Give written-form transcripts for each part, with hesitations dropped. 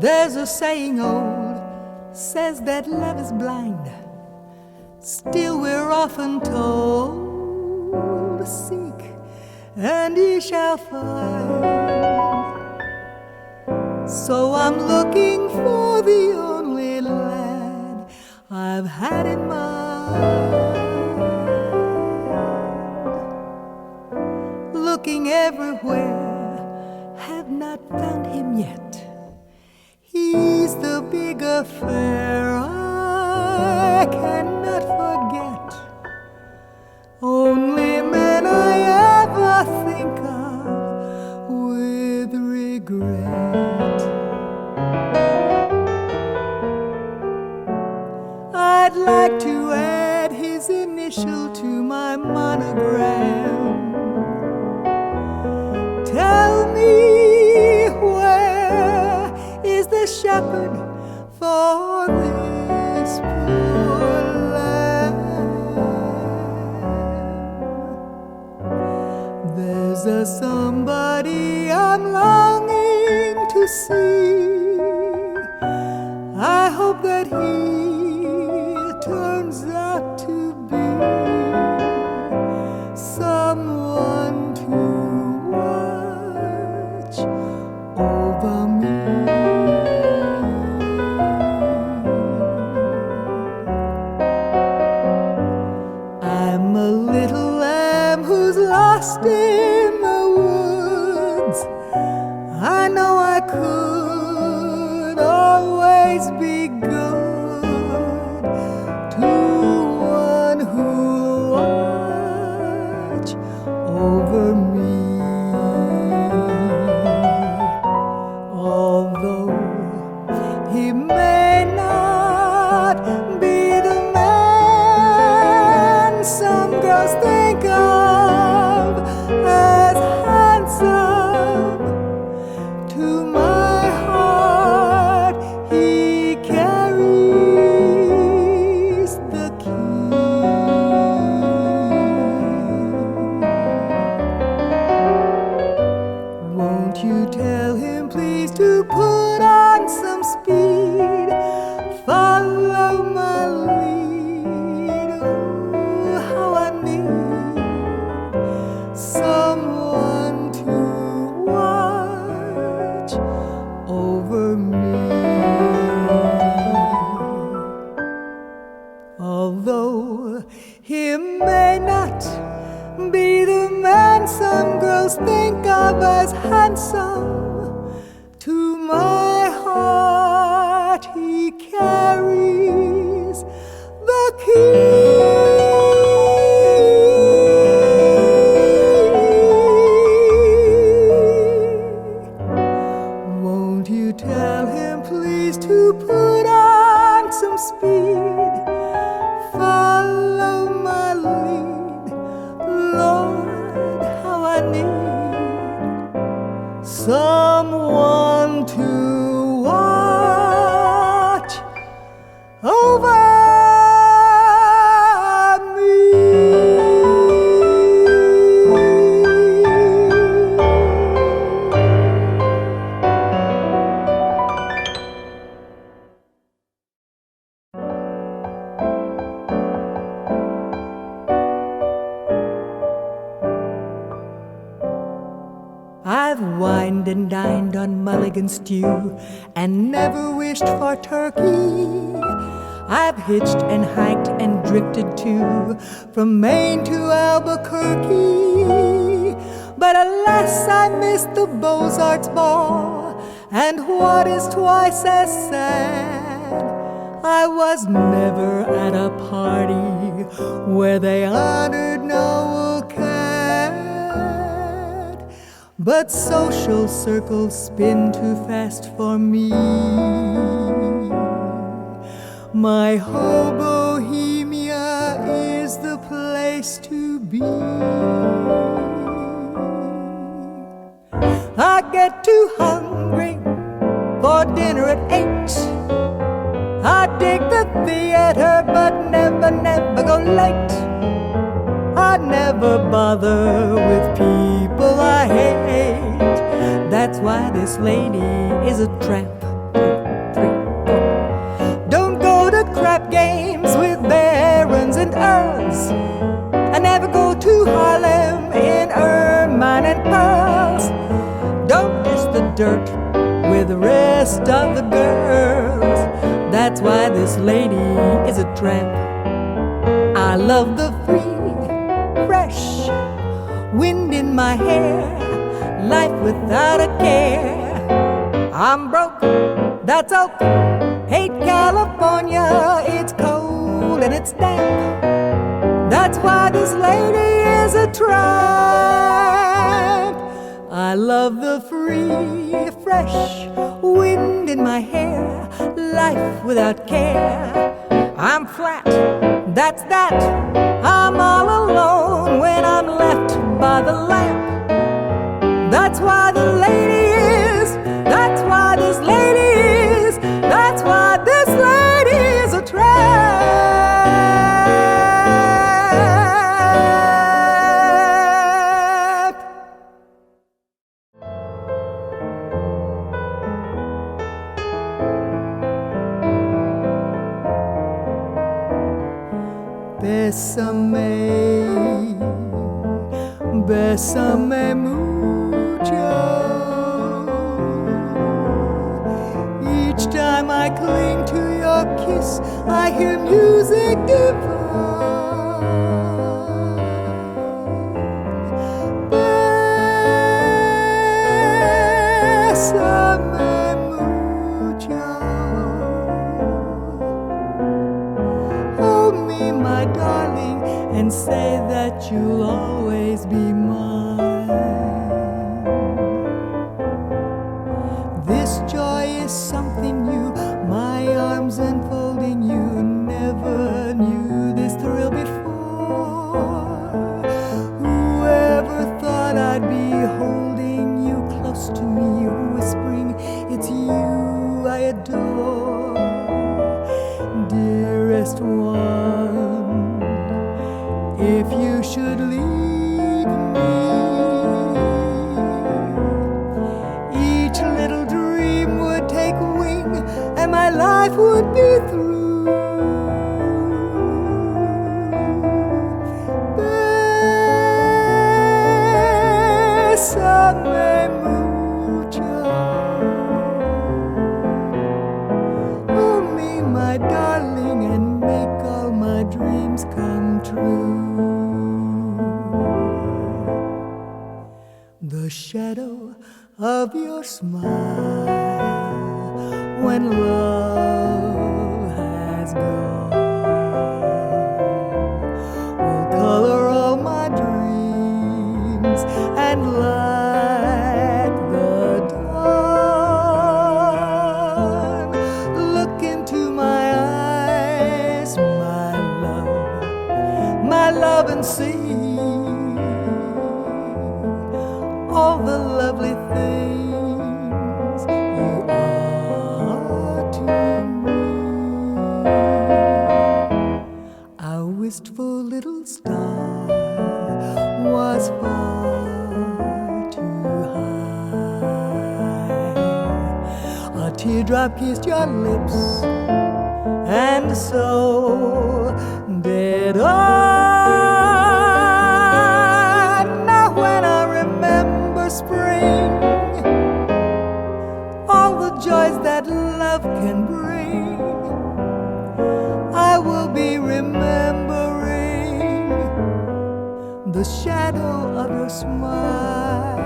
There's a saying old, says that love is blind. Still we're often told, seek and ye shall find. So I'm looking for the only lad I've had in mind. Looking everywhere, have not found him yet. He's the big affair I cannot forget. Only man I ever think of with regret. I'd like to add his initial to my monogram. Tell me, where is the shepherd for this poor lamb? There's a somebody I'm longing to see. I hope that he turns out to be someone to watch over me. I'm a little lamb who's lost in the woods. I know I could always be good to one who'll watch over me. Although he may not be the man some girls think of as handsome, to my heart he carries the key. Won't you tell him please to put on some speed, follow my lead? Oh, how I need someone to watch over me. Although he may not be the man some girls think of as handsome, to my heart he carries the key. Won't you tell him please to put on some speed, follow my lead? Lord, how I need someone to watch over me. I've wined and dined on mulligan stew and never wished for turkey. I've hitched and hiked and drifted too, from Maine to Albuquerque. But alas, I missed the Beaux-Arts ball, and what is twice as sad, I was never at a party where they honored Noel Cat. But social circles spin too fast for me. My Hobohemia is the place to be. I get too hungry for dinner at 8. I dig the theater but never go late. I never bother with people I hate. That's why this lady is a tramp. up games with barons and earls. I never go to Harlem in ermine and pearls. Don't dish the dirt with the rest of the girls. That's why this lady is a tramp. I love the free, fresh wind in my hair, life without a care. I'm broke, that's oak. Hate California, it's cold and it's damp. That's why this lady is a tramp. I love the free, fresh wind in my hair, life without care. I'm flat, that's that. I'm all alone when I'm left by the lamp. That's why the lady is, that's why this lady is, that's why this lady is a tramp. Bésame, bésame mucho. Each time I cling to your kiss, I hear music divine. Bésame mucho. Hold me, my darling, and say that you'll always be mine. This joy is something new, my arms enfolding you. Never knew this thrill before. Whoever thought I'd be holding you close to me, whispering it's you I adore. Dearest one, if you should leave me, each little dream would take wing and my life would be through. Bésame mucho. Hold me, my darling, and make all my dreams come true. The shadow of your smile when love has gone will color all my dreams and light the dawn. Look into my eyes, my love, and see all the lovely things you are to me. Our wistful little star was far too high. A teardrop kissed your lips, and so did I. Now when I remember spring, all the joys that love can bring, I will be remembering the shadow of your smile.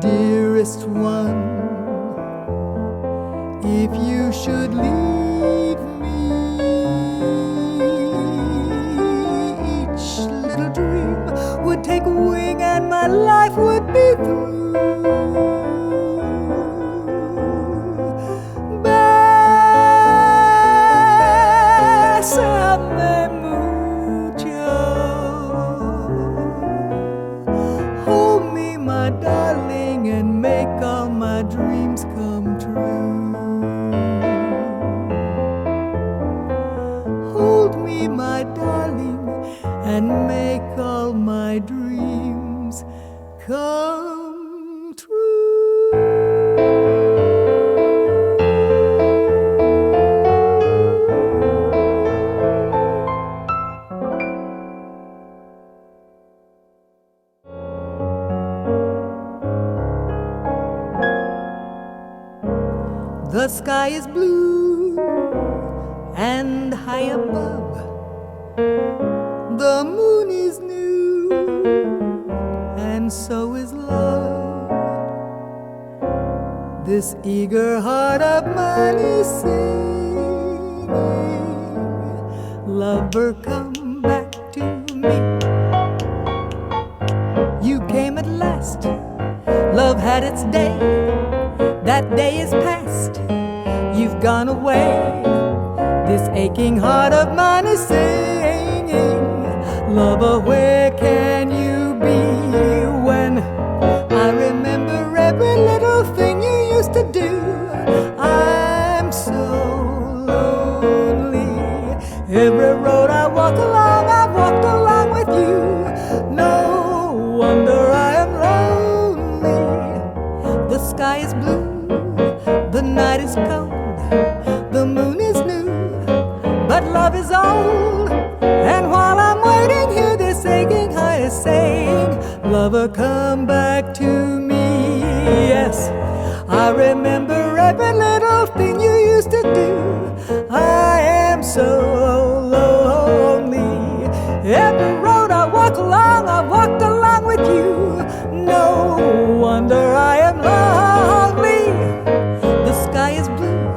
Dearest one, if you should leave me, each little dream would take wing and my life would be through. Bésame mucho. Hold me, my darling, and make all my dreams come true. Hold me, my darling, and make all my dreams come is blue, and high above the moon is new, and so is love. This eager heart of mine is singing, lover, come back to me. You came at last, love had its day, that day is past, you've gone away. This aching heart of mine is singing, lover, where can you be? When I remember every little thing you used to do, I'm so lonely. Every road I walk along, I've walked along with you. No wonder I am lonely. The sky is blue, the night is cold, the moon is new, but love is old. And while I'm waiting here, this aching heart is saying, lover, come back to me. Yes, I remember every little thing you used to do. I am so lonely. Every road I walk along, I've walked along with you. No wonder I am lonely. The sky is blue,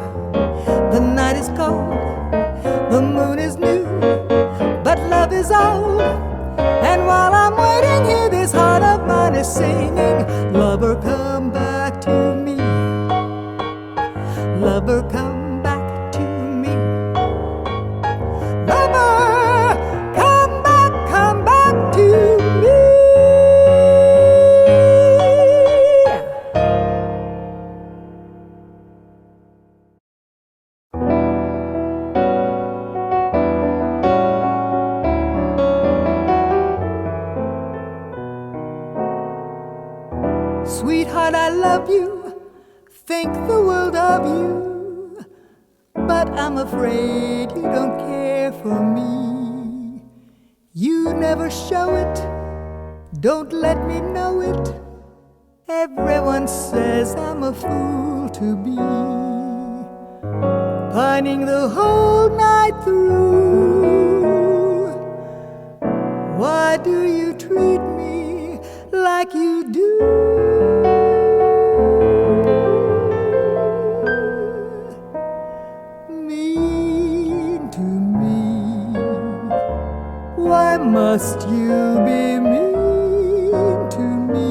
the night is cold, the moon is new, but love is old. And while I'm waiting here, this heart of mine is singing, lover, come back to me. Lover, come back to me. Lover, come back to me. Sweetheart, I love you, think the world of you, but I'm afraid you don't care for me. You never show it, don't let me know it. Everyone says I'm a fool to be pining the whole night through. Why do you treat me like you do? Why must you be mean to me?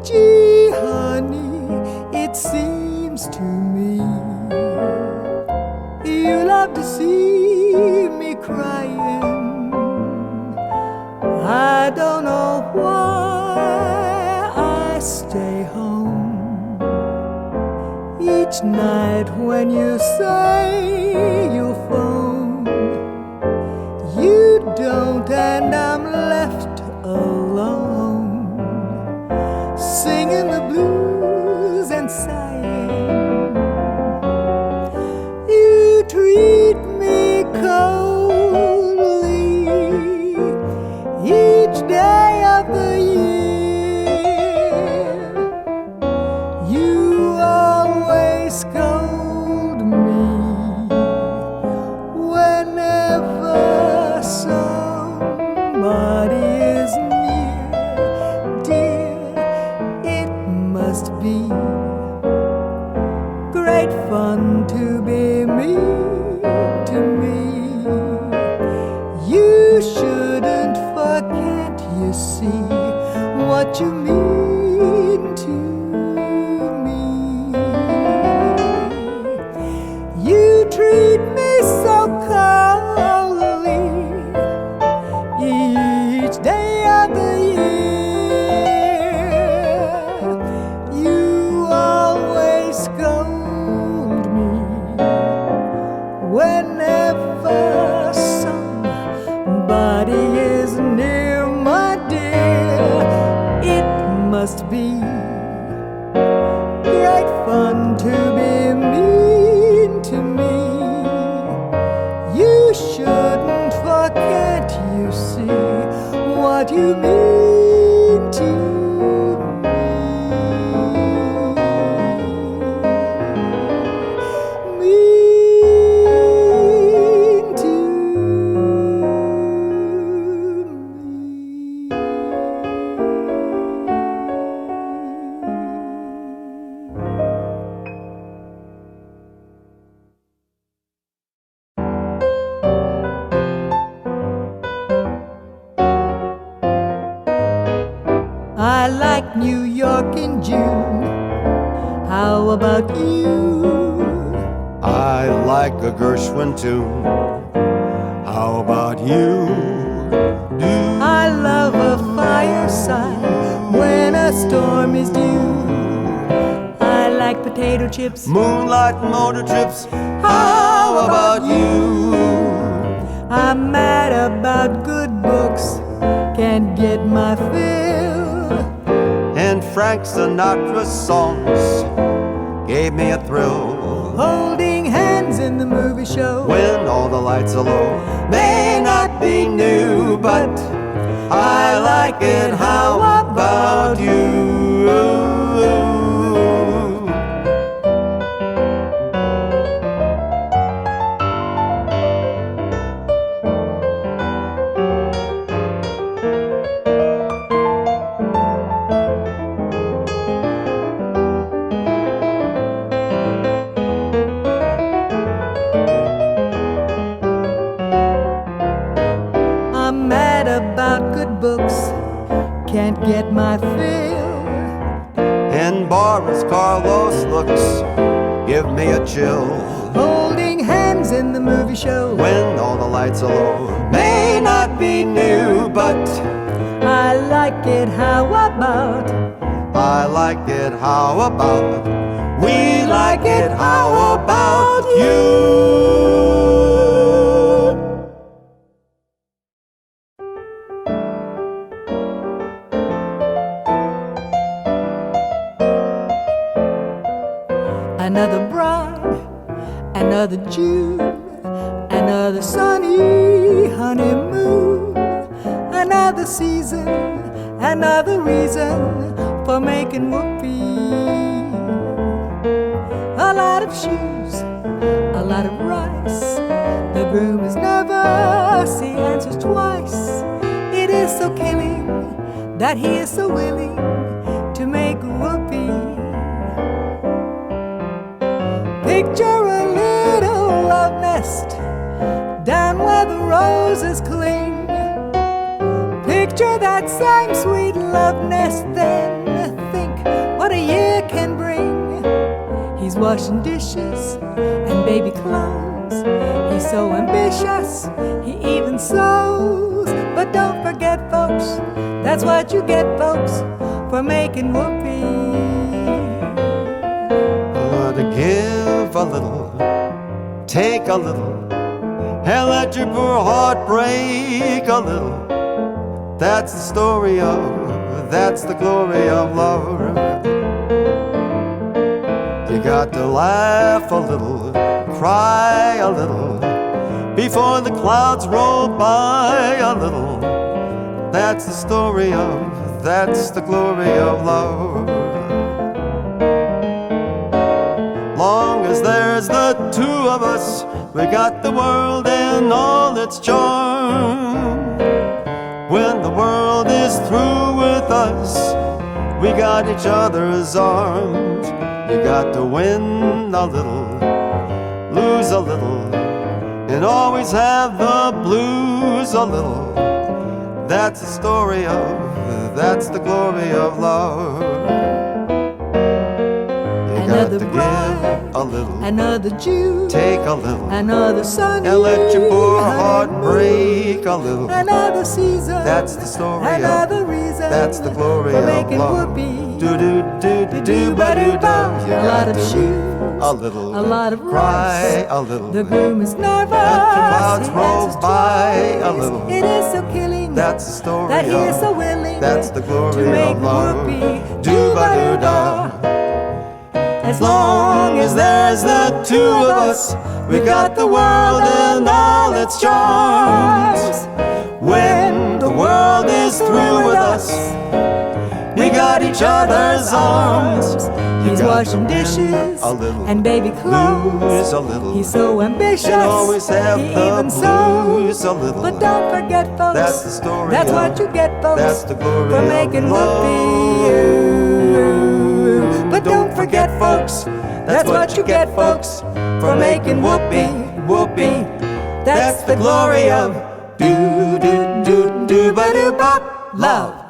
Gee, honey, it seems to me you love to see me crying. I don't know why I stay home each night when you say you'll phone. You don't, and I'm left alone, singing the blues and sighing. You treat me coldly each day of the year. You always scold me whenever somebody is near. Dear, it must be great fun to be mean to me. You shouldn't forget, you see, what you mean to me. You treat me so coldly each day of the year. You always scold me whenever somebody is near, my dear. It must be great fun to be mean to me. You shouldn't forget, you see, what you mean to me. walk in June. How about you? I like a Gershwin tune. How about you? I love a fireside when a storm is due. I like potato chips, Moonlight motor trips. How about you? I'm mad about good books, can't get my fill. And Frank Sinatra's songs gave me a thrill. Holding hands in the movie show When all the lights are low may not be new, but I like it. How about you? I'm mad about good books, can't get my fill. And Boris Karloff's looks give me a chill. Holding hands in the movie show When all the lights are low may not be new, but I like it. How about? I like it. How about? We like it. How about you? Another bride, another June, another sunny honeymoon, another season, another reason for making whoopee. A lot of shoes, a lot of rice. The groom is nervous, he answers twice. It is so killing that he is so willing to make whoopee. Picture a little love nest down where the roses cling. Picture that same sweet love nest, then think what a year can bring. He's washing dishes and baby clothes. He's so ambitious, he even sews. But don't forget, folks, that's what you get, folks, for making whoopee. To give a little, take a little, and let your poor heart break a little. That's the story of, that's the glory of love. You got to laugh a little, cry a little, before the clouds roll by a little. That's the story of, that's the glory of love. Long as there's the two of us, we got the world and all its charm. When the world is through with us, we got each other's arms. You got to win a little, lose a little, and always have the blues a little. That's the story of, that's the glory of love. Another got to bride, give a little, another June, take a little, another sunny and let your poor heart honeymoon. break a little. Another season, That's the story another of, reason, that's the glory for of making love. whoopee. Do do do do do ba do do. A lot of shoes, a little, a lot of cry rice. a little. The groom is nervous, Let the clouds he roll answers by twice. a little. It is so killing That's the story that he is of, so willing that's the glory to make of love. whoopee. Do ba do da. As long as there's the two of us, we got the world and all its charms. When the world is through with us, we got each other's arms. He's washing dishes a little, and baby lose clothes. a little, He's so ambitious, and always have he the even blues sews. a little. But don't forget, folks, That's the story that's of, what you get, folks, that's the glory for of making love. whoopee. But don't forget, folks, that's what you get, folks, for making whoopee, whoopee. That's the glory of do do do do ba do bop love.